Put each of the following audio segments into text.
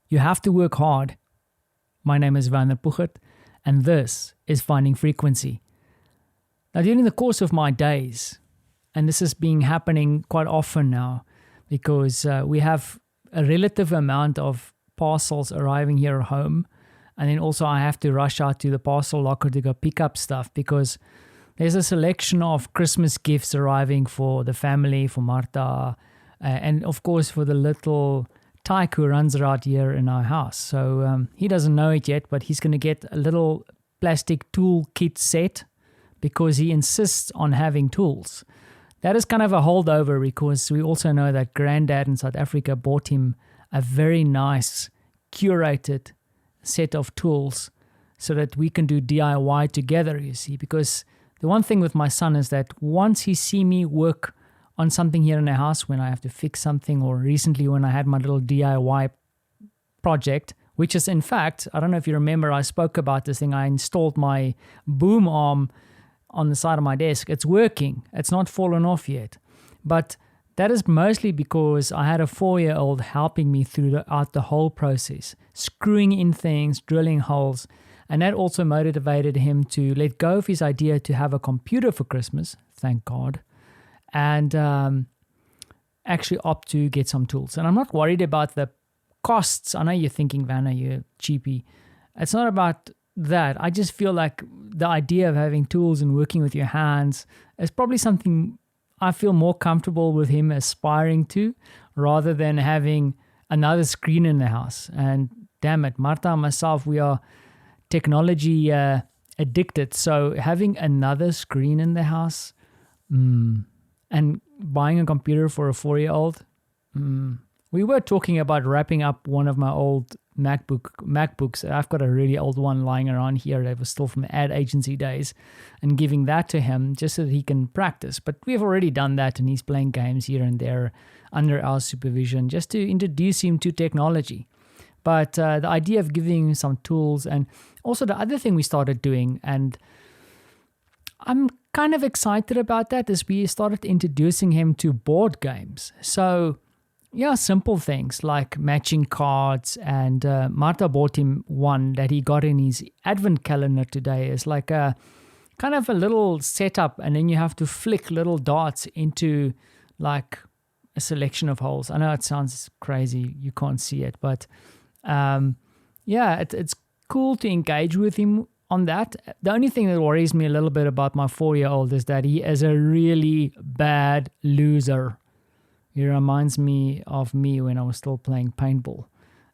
You have to work hard. My name is Van der Puchert, and this is Finding Frequency. Now, during the course of my days, and this has been happening quite often now, because we have a relative amount of parcels arriving here at home, and then also I have to rush out to the parcel locker to go pick up stuff, because there's a selection of Christmas gifts arriving for the family, for Marta, and of course for the little tyke who runs around here in our house. So he doesn't know it yet, but he's going to get a little plastic tool kit set because he insists on having tools. That is kind of a holdover, because we also know that Granddad in South Africa bought him a very nice curated set of tools so that we can do DIY together, you see. Because the one thing with my son is that once he see me work on something here in the house, when I have to fix something, or recently when I had my little DIY project, which is in fact, I don't know if you remember, I spoke about this thing. I installed my boom arm on the side of my desk. It's working. It's not fallen off yet. But that is mostly because I had a 4-year-old helping me throughout the whole process, screwing in things, drilling holes. And that also motivated him to let go of his idea to have a computer for Christmas, thank God, and actually opt to get some tools. And I'm not worried about the costs. I know you're thinking, Vanna, you're cheapy. It's not about that. I just feel like the idea of having tools and working with your hands is probably something I feel more comfortable with him aspiring to, rather than having another screen in the house. And damn it, Marta and myself, we are technology addicted. So having another screen in the house and buying a computer for a 4-year-old, we were talking about wrapping up one of my old MacBooks. I've got a really old one lying around here that was still from ad agency days, and giving that to him just so that he can practice. But we've already done that, and he's playing games here and there under our supervision just to introduce him to technology. But the idea of giving him some tools, and also the other thing we started doing, and I'm kind of excited about that, is we started introducing him to board games. So yeah, simple things like matching cards, and Marta bought him one that he got in his advent calendar today. It's like a kind of a little setup, and then you have to flick little darts into like a selection of holes. I know it sounds crazy, you can't see it, but it's cool to engage with him on that. The only thing that worries me a little bit about my 4-year-old is that he is a really bad loser. He reminds me of me when I was still playing paintball.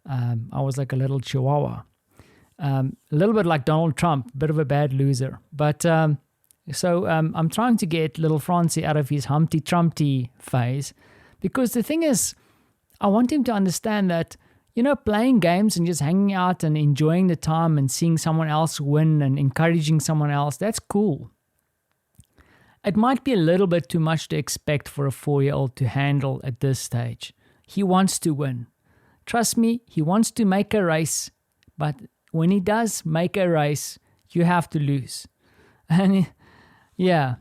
I was like a little chihuahua. A little bit like Donald Trump, bit of a bad loser. But so I'm trying to get little Francie out of his Humpty Trumpty phase, because the thing is, I want him to understand that, you know, playing games and just hanging out and enjoying the time and seeing someone else win and encouraging someone else, that's cool. It might be a little bit too much to expect for a 4-year-old to handle at this stage. He wants to win. Trust me, he wants to make a race, but when he does make a race, you have to lose. And yeah,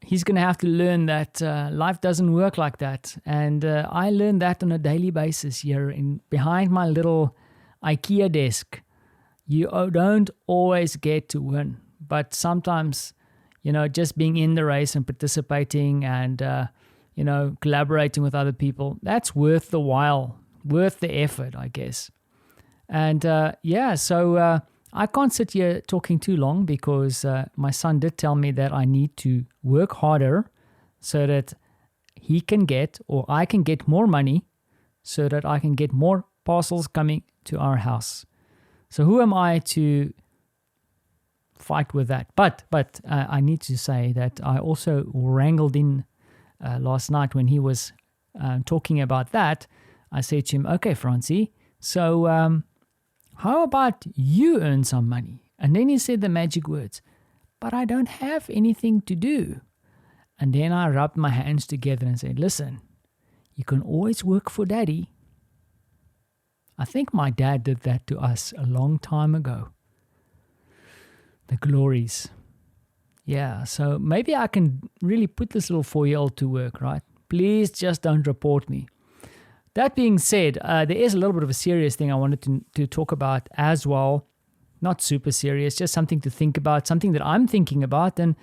he's going to have to learn that life doesn't work like that. And I learn that on a daily basis here behind my little IKEA desk. You don't always get to win, but sometimes, you know, just being in the race and participating and, collaborating with other people, that's worth the while, worth the effort, I guess. And so I can't sit here talking too long, because my son did tell me that I need to work harder so that he can get, or I can get more money so that I can get more parcels coming to our house. So who am I to fight with that? But I need to say that I also wrangled in last night when he was talking about that. I said to him, okay, Francie, so how about you earn some money? And then he said the magic words, but I don't have anything to do. And then I rubbed my hands together and said, listen, you can always work for daddy. I think my dad did that to us a long time ago. The glories. Yeah, so maybe I can really put this little 4-year-old to work, right? Please just don't report me. that being said, there is a little bit of a serious thing I wanted to talk about as well. Not super serious, just something to think about, something that I'm thinking about, and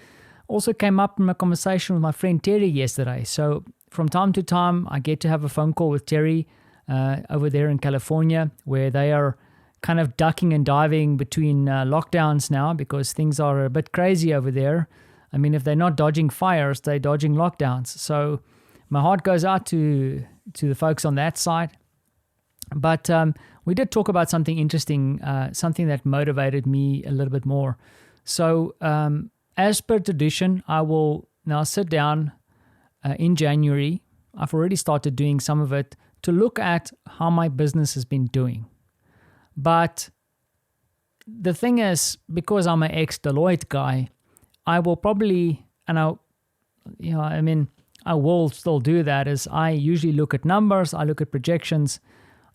also came up in a conversation with my friend Terry yesterday. So from time to time, I get to have a phone call with Terry over there in California, where they are kind of ducking and diving between lockdowns now because things are a bit crazy over there. I mean, if they're not dodging fires, they're dodging lockdowns. So my heart goes out to the folks on that side. But we did talk about something interesting, something that motivated me a little bit more. So as per tradition, I will now sit down in January. I've already started doing some of it to look at how my business has been doing. But the thing is, because I'm an ex-Deloitte guy, I will probably, and I will still do that, is I usually look at numbers, I look at projections,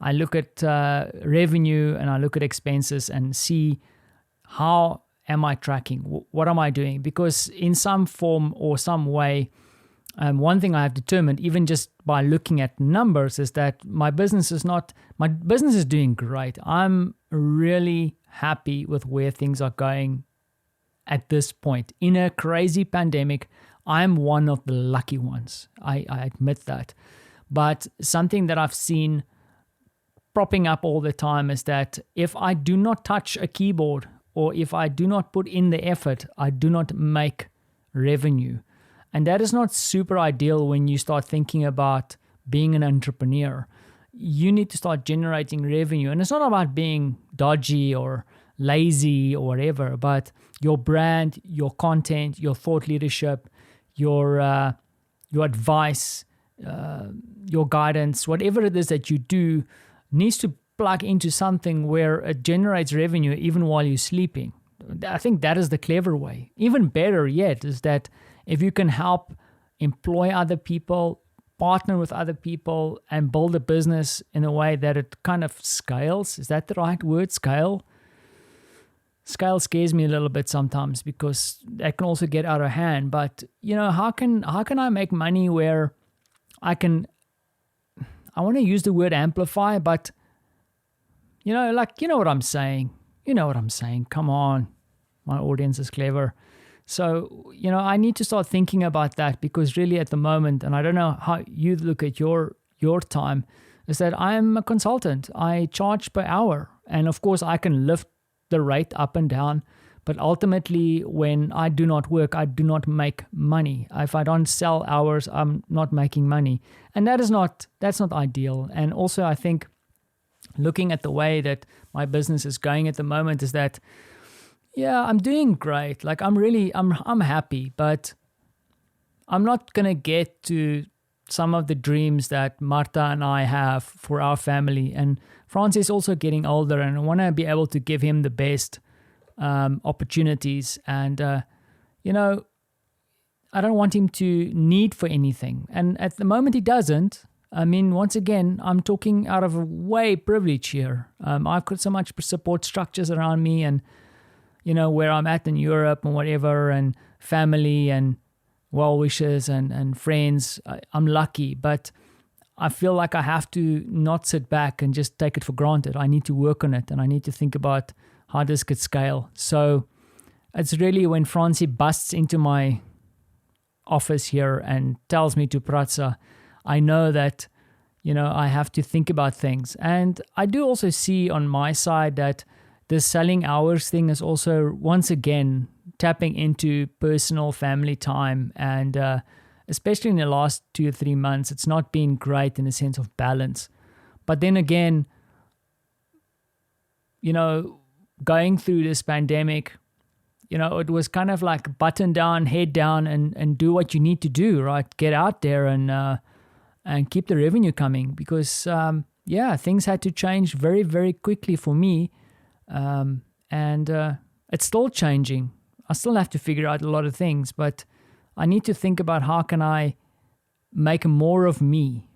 I look at revenue, and I look at expenses and see how am I tracking, what am I doing? Because in some form or some way, one thing I have determined, even just by looking at numbers, is that my business is doing great. I'm really happy with where things are going at this point. In a crazy pandemic, I'm one of the lucky ones. I admit that. But something that I've seen propping up all the time is that if I do not touch a keyboard or if I do not put in the effort, I do not make revenue. And that is not super ideal when you start thinking about being an entrepreneur. You need to start generating revenue. And it's not about being dodgy or lazy or whatever, but your brand, your content, your thought leadership, your advice, your guidance, whatever it is that you do needs to plug into something where it generates revenue even while you're sleeping. I think that is the clever way. Even better yet is that if you can help employ other people, partner with other people, and build a business in a way that it kind of scales. Is that the right word? Scale? Scale scares me a little bit sometimes because that can also get out of hand. But, how can I make money where I want to use the word amplify, but, you know what I'm saying. You know what I'm saying. Come on. My audience is clever. So, I need to start thinking about that because really at the moment, and I don't know how you look at your time, is that I'm a consultant. I charge per hour. And of course, I can lift the rate up and down. But ultimately, when I do not work, I do not make money. If I don't sell hours, I'm not making money. And that's not ideal. And also, I think looking at the way that my business is going at the moment is that, yeah, I'm doing great. Like I'm happy, but I'm not going to get to some of the dreams that Marta and I have for our family. And Francis is also getting older, and I want to be able to give him the best opportunities. And, I don't want him to need for anything. And at the moment he doesn't. I mean, once again, I'm talking out of a way privilege here. I've got so much support structures around me and, where I'm at in Europe and whatever, and family and well-wishers and friends. I'm lucky, but I feel like I have to not sit back and just take it for granted. I need to work on it, and I need to think about how this could scale. So it's really when Francie busts into my office here and tells me to Pratsa, I know that, I have to think about things. And I do also see on my side that this selling hours thing is also, once again, tapping into personal family time. And especially in the last 2 or 3 months, it's not been great in the sense of balance. But then again, going through this pandemic, it was kind of like button down, head down, and do what you need to do, right? Get out there and keep the revenue coming because, things had to change very, very quickly for me. And it's still changing. I still have to figure out a lot of things, but I need to think about how can I make more of me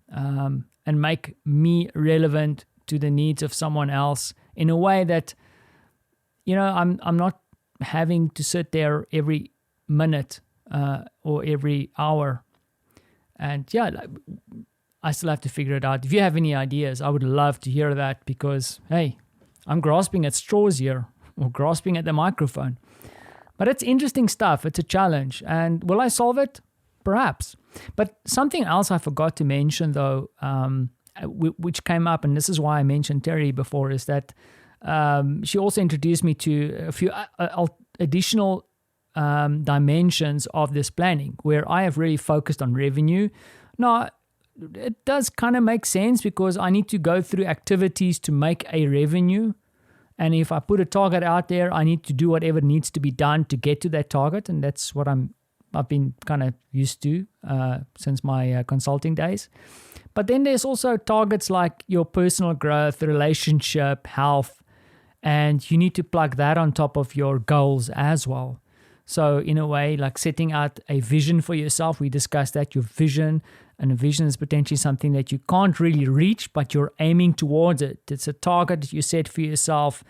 and make me relevant to the needs of someone else in a way that, I'm not having to sit there every minute or every hour. And I still have to figure it out. If you have any ideas, I would love to hear that because, hey, I'm grasping at straws here or grasping at the microphone. But it's interesting stuff. It's a challenge. And will I solve it? Perhaps. But something else I forgot to mention, though, which came up, and this is why I mentioned Terry before, is that she also introduced me to a few additional dimensions of this planning where I have really focused on revenue. Now, it does kind of make sense because I need to go through activities to make a revenue. And if I put a target out there, I need to do whatever needs to be done to get to that target. And that's what I've been kind of used to since my consulting days. But then there's also targets like your personal growth, relationship, health, and you need to plug that on top of your goals as well. So in a way, like setting out a vision for yourself, we discussed that, your vision, and a vision is potentially something that you can't really reach, but you're aiming towards it. It's a target that you set for yourself,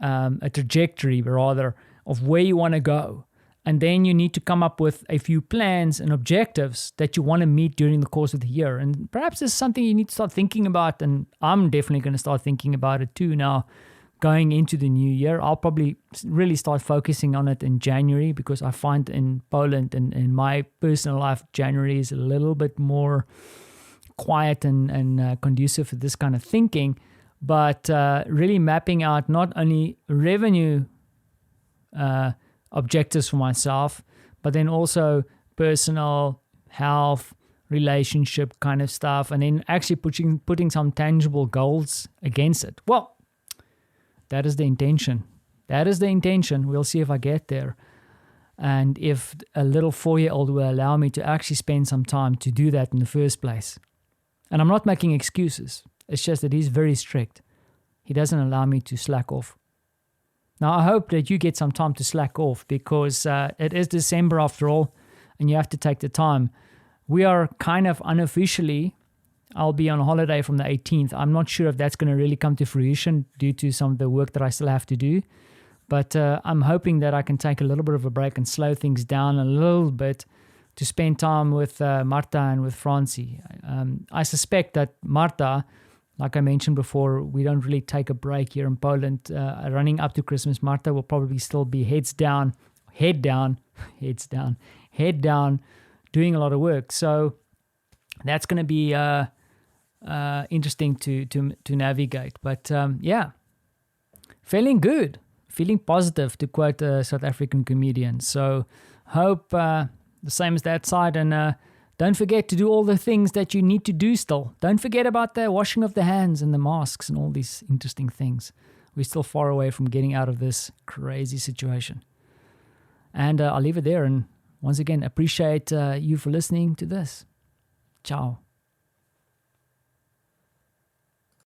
a trajectory rather, of where you want to go. And then you need to come up with a few plans and objectives that you want to meet during the course of the year. And perhaps this is something you need to start thinking about, and I'm definitely going to start thinking about it too now. Going into the new year, I'll probably really start focusing on it in January because I find in Poland and in my personal life, January is a little bit more quiet and conducive for this kind of thinking. But really mapping out not only revenue objectives for myself, but then also personal, health, relationship kind of stuff, and then actually putting some tangible goals against it. Well, that is the intention. That is the intention. We'll see if I get there. And if a little 4-year-old will allow me to actually spend some time to do that in the first place. And I'm not making excuses. It's just that he's very strict. He doesn't allow me to slack off. Now, I hope that you get some time to slack off because it is December after all, and you have to take the time. We are kind of unofficially, I'll be on holiday from the 18th. I'm not sure if that's going to really come to fruition due to some of the work that I still have to do. But I'm hoping that I can take a little bit of a break and slow things down a little bit to spend time with Marta and with Francie. I suspect that Marta, like I mentioned before, we don't really take a break here in Poland. Running up to Christmas, Marta will probably still be head down, doing a lot of work. So that's going to be interesting to navigate. But yeah, feeling good, feeling positive, to quote a South African comedian. So hope the same as that side. And don't forget to do all the things that you need to do still. Don't forget about the washing of the hands and the masks and all these interesting things. We're still far away from getting out of this crazy situation. And I'll leave it there. And once again, appreciate you for listening to this. Ciao.